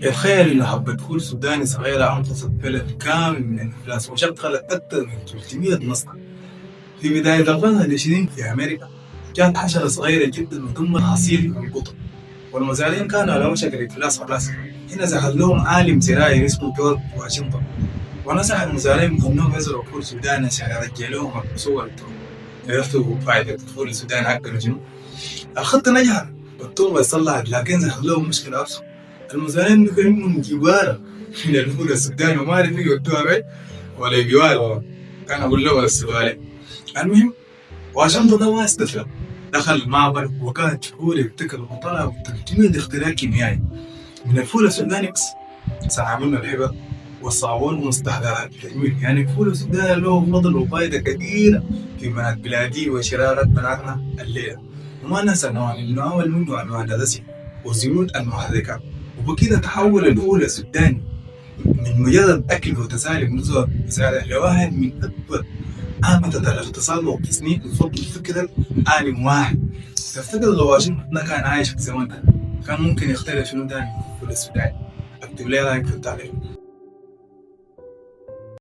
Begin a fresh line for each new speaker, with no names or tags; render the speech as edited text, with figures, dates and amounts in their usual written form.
تخيل إنه حبة فول سوداني صغيرة أنقذت بلد كامل من الإفلاس وشغلت أكثر من 300 مصنع. في بداية القرن العشرين في أمريكا كانت حشرة صغيرة جدا وتدمر حصيل من القطن، والمزارعين كانوا على وشك الإفلاس خلاص. هنا ظهر لهم عالم زراعي اسمه جورج واشنطن، ونصح المزارعين بأنهم يزرعوا فول سوداني عشان يرجع لهم الصور بتوعهم. عرفتوا فائدة الفول السوداني حقنا شنو؟ الخطة نجحت والتربة صلحت، لكن ظهر لهم مشكلة أبسط. المزارعين بيكونوا من جوارة من الفول السوداني وما عرفوا يودوها بيت ولا يبيعوها، كان أقول له السؤال. المهم واشنطن ده ما استسلم، دخل المعبر وكانت شهور يبتكر وطلع 300 اختراع كيميائي من الفول السوداني بس. ساعملنا الحبر والصابون ومستحضرات التجميل. يعني الفول السوداني له فضل وفائدة كبيرة في بنات بلادي وشرارة بناتنا الليلة. وما ننسى إنه عمل منه أنواع الرسم والزيوت المحركة، وبكده تحول الفول السوداني من مجرد أكل وتسالي نزهة مساعدة لواحد من أكبر أعمدة الاقتصاد والتصنيع بفضل فكرة عالم واحد. تفتكر لو واشنطن كان عايش في الزمن ده كان ممكن يخترع شنو تاني في الفول السوداني؟ اكتب لي رأيك في التعليق.